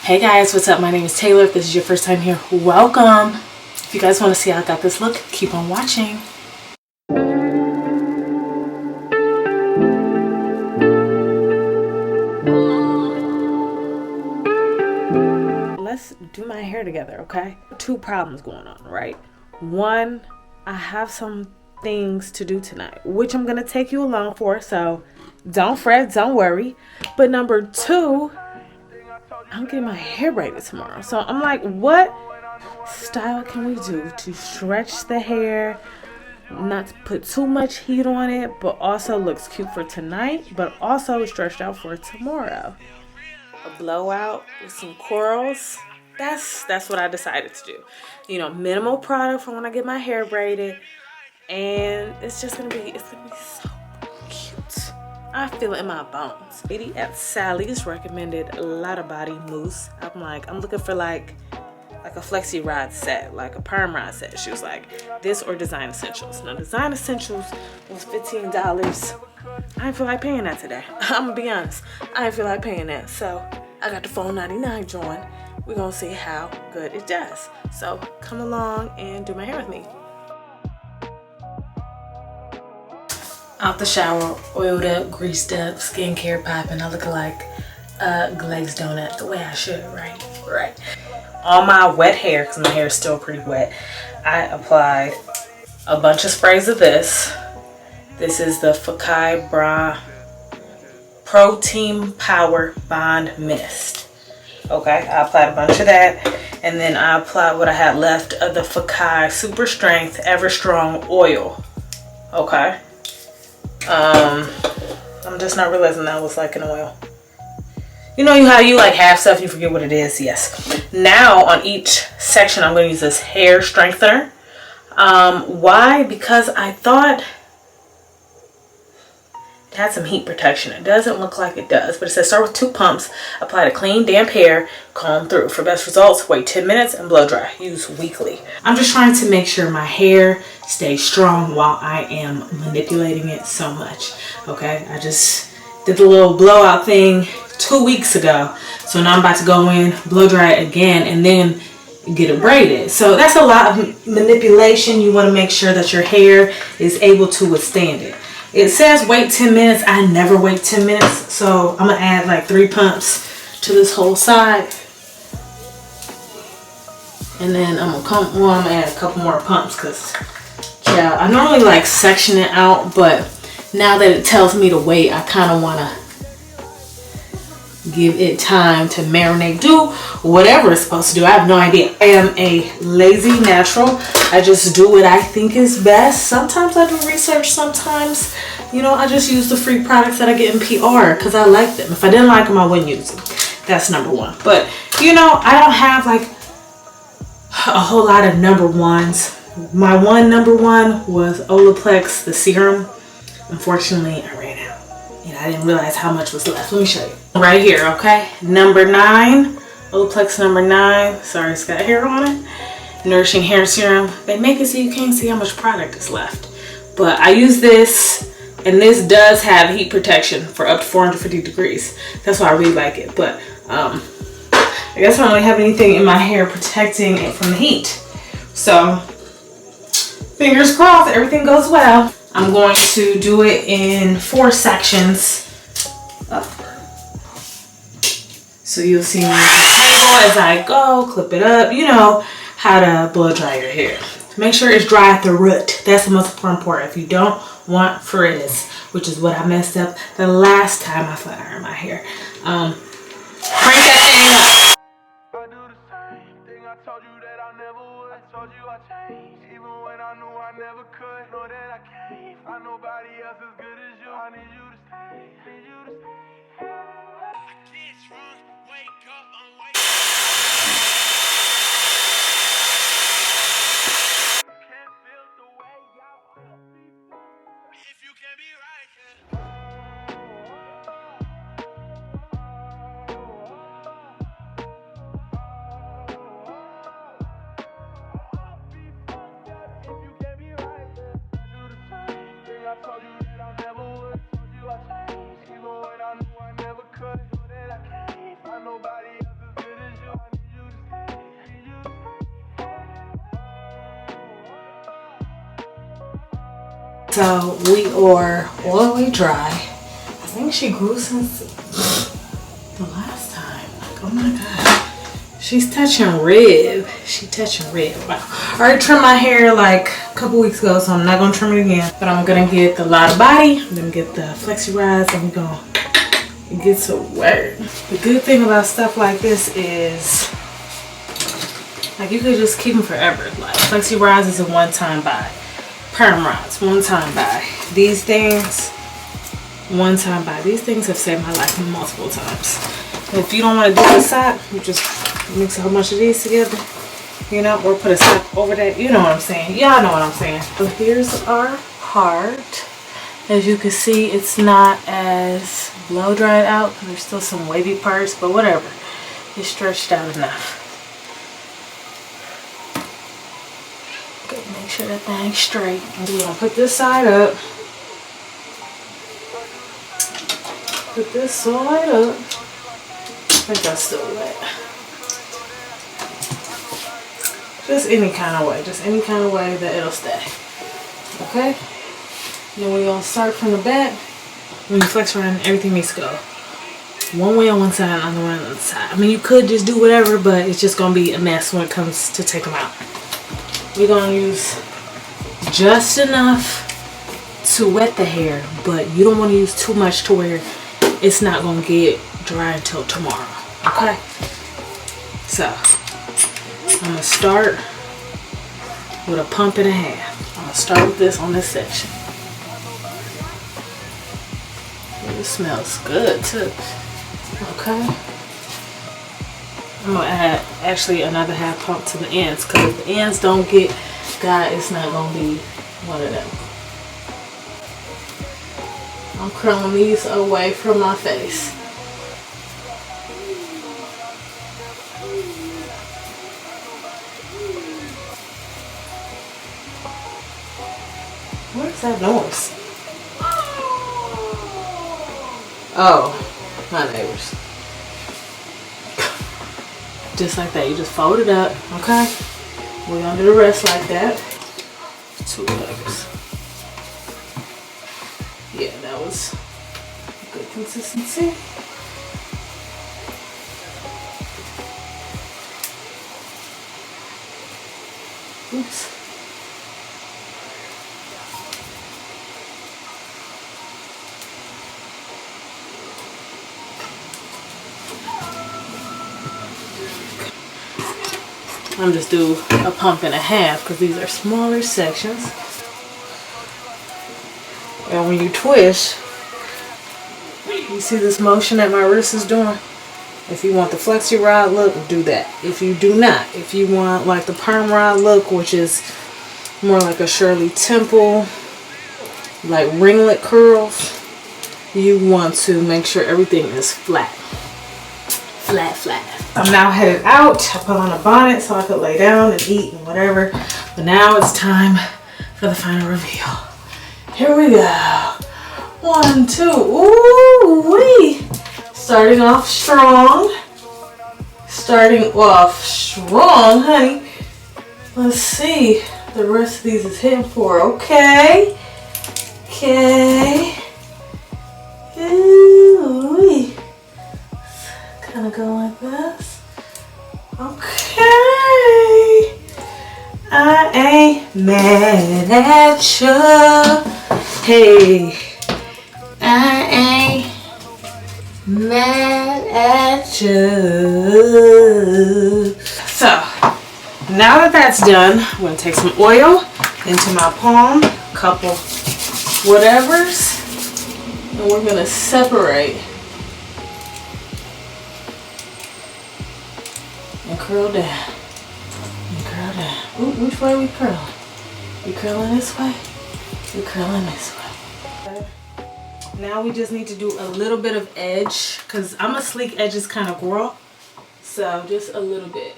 Hey guys, what's up? My name is Taylor. If this is your first time here, welcome. If you guys want to see how I got this look, keep on watching. Let's do my hair together, okay? Two problems going on, right? One, I have some things to do tonight, which I'm gonna take you along for, so don't fret, don't worry. But number two, I'm getting my hair braided tomorrow. So I'm like, what style can we do to stretch the hair, not to put too much heat on it, but also looks cute for tonight, but also stretched out for tomorrow? A blowout with some curls. That's what I decided to do. You know, minimal product for when I get my hair braided, and it's gonna be so cute. I feel it in my bones. Lady at Sally's recommended a lot of body mousse. I'm looking for like a flexi rod set, like a perm rod set. She was like, this or Design Essentials. Now Design Essentials was $15. I didn't feel like paying that today. I'm gonna be honest, I didn't feel like paying that. So I got the $4.99 joint. We're gonna see how good it does. So come along and do my hair with me. Out the shower, oiled up, greased up, skincare popping. I look like a glazed donut, the way I should, right? On my wet hair, because my hair is still pretty wet, I applied a bunch of sprays of this. This is the Fakai Bra Protein Power Bond Mist. Okay, I applied a bunch of that, and then I applied what I had left of the Fakai Super Strength Ever Strong Oil. Okay. I'm just not realizing that was like an oil. You know how you like have stuff, you forget what it is? Yes. Now on each section, I'm going to use this hair strengthener. Why? Because I thought it had some heat protection. It doesn't look like it does, but it says start with 2 pumps, apply to clean, damp hair, comb through. For best results, wait 10 minutes and blow dry. Use weekly. I'm just trying to make sure my hair stays strong while I am manipulating it so much. Okay, I just did the little blowout thing 2 weeks ago. So now I'm about to go in, blow dry it again, and then get it braided. So that's a lot of manipulation. You want to make sure that your hair is able to withstand it. It says wait 10 minutes. I never wait 10 minutes. So I'm going to add like 3 pumps to this whole side. And then I'm going to add a couple more pumps because, yeah, I normally like section it out. But now that it tells me to wait, I kind of want to give it time to marinate, do whatever it's supposed to do. I have no idea. I am a lazy natural. I just do what I think is best. Sometimes I do research. Sometimes, you know, I just use the free products that I get in PR because I like them. If I didn't like them, I wouldn't use them. That's number one. But, you know, I don't have like a whole lot of number ones. My number one was Olaplex, the serum. Unfortunately, I ran out. And I didn't realize how much was left. Let me show you. Right here, okay? Number 9. Olaplex number 9. Sorry, it's got hair on it. Nourishing Hair Serum. They make it so you can't see how much product is left. But I use this, and this does have heat protection for up to 450 degrees. That's why I really like it. But I guess I don't really have anything in my hair protecting it from the heat. So fingers crossed, everything goes well. I'm going to do it in 4 sections. So you'll see me as I go, clip it up. You know how to blow dry your hair. Make sure it's dry at the root. That's the most important part. If you don't want frizz, which is what I messed up the last time I flat ironed my hair. Crank that thing up. I do the same thing. I told you that I never would. I told you I changed, even when I knew I never could. Know that I can't find nobody else as good as you. I need you to stay. Need you to stay. I can't run. Wake up, I'm waking up. Can't feel the way y'all wanna be. If you can be right, I told you that I never would. Told you I changed, even when I knew I never could. Know that I can't find nobody else. So we are all the way dry. I think she grew since the last time. Like, oh my God. She's touching rib. She touching rib. Wow. I already trimmed my hair like a couple weeks ago, so I'm not gonna trim it again. But I'm gonna get the Lotta Body. I'm gonna get the Flexi Rods, and we're gonna get to work. The good thing about stuff like this is, like, you could just keep them forever. Like, Flexi Rods is a one-time buy. Perm rods, one-time buy. These things, one-time buy. These things have saved my life multiple times. If you don't want to do a sock, you just mix a whole bunch of these together, you know, or put a sock over that. You know what I'm saying? Y'all know what I'm saying. So here's our heart. As you can see, it's not as blow dried out because there's still some wavy parts, but whatever. It's stretched out enough. Make sure that thing's straight. And we're gonna put this side up. Put this side up. I think that's still wet. Just any kind of way. Just any kind of way that it'll stay. Okay? Then we're gonna start from the back. When you flex around, everything needs to go one way on one side and the other way on the other side. I mean, you could just do whatever, but it's just gonna be a mess when it comes to take them out. We're gonna use just enough to wet the hair, but you don't want to use too much to where it's not gonna get dry until tomorrow. Okay? So I'm gonna start with a pump and a half. I'm gonna start with this on this section. It smells good too. Okay? I'm gonna add actually another half pump to the ends, because if the ends don't get got, it's not gonna be one of them. I'm curling these away from my face. What is that noise? Oh, my neighbors. Just like that, you just fold it up, okay? We're gonna do the rest like that. 2 layers. Yeah, that was good consistency. Oops. I'm just do a pump and a half because these are smaller sections. And when you twist, you see this motion that my wrist is doing? If you want the flexi rod look, do that. If you do not, if you want like the perm rod look, which is more like a Shirley Temple, like ringlet curls, you want to make sure everything is flat. Flat, flat. I'm now headed out. I put on a bonnet so I could lay down and eat and whatever. But now it's time for the final reveal. Here we go. 1, 2. Ooh wee. Starting off strong. Starting off strong, honey. Let's see. The rest of these is hitting for. Okay. Okay. Ooh wee. Kind of go like this. Okay. I ain't mad at you. Hey. I ain't mad at you. So, now that that's done, I'm going to take some oil into my palm, couple whatevers, and we're going to separate. And curl down. And curl down. Ooh, which way we curling? We curling this way? We curling this way. Okay. Now we just need to do a little bit of edge, because I'm a sleek edges kind of girl. So just a little bit.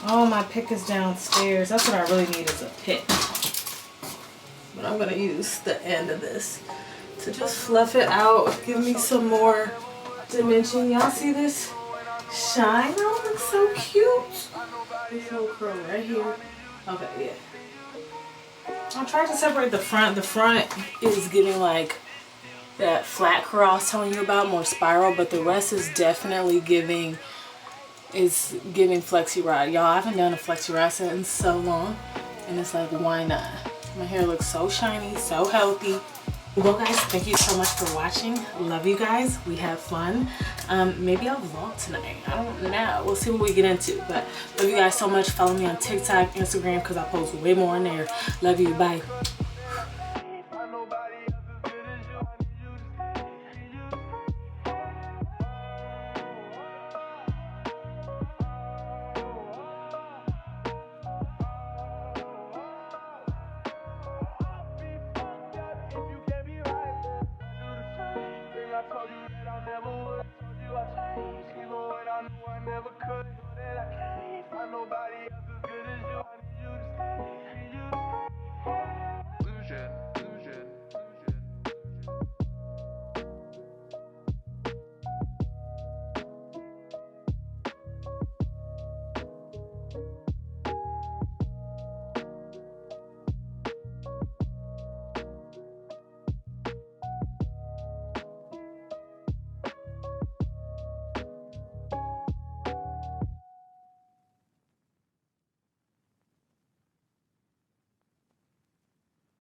Oh, my pick is downstairs. That's what I really need, is a pick. But I'm going to use the end of this to just fluff it out. Give me some more dimension. Y'all see this shine? Oh, looks so cute. This little curl right here. Okay, yeah. I'm trying to separate the front. The front is giving like that flat curl I was telling you about, more spiral, but the rest is definitely giving flexi rod. Y'all, I haven't done a flexi rod set in so long, and it's like, why not? My hair looks so shiny, so healthy. Well guys, thank you so much for watching. Love you guys. We had fun. Maybe I'll vlog tonight. I don't know. We'll see what we get into. But love you guys so much. Follow me on TikTok, Instagram, because I post way more on there. Love you. Bye. I told you that I never would. I told you I changed, even when I knew I never could.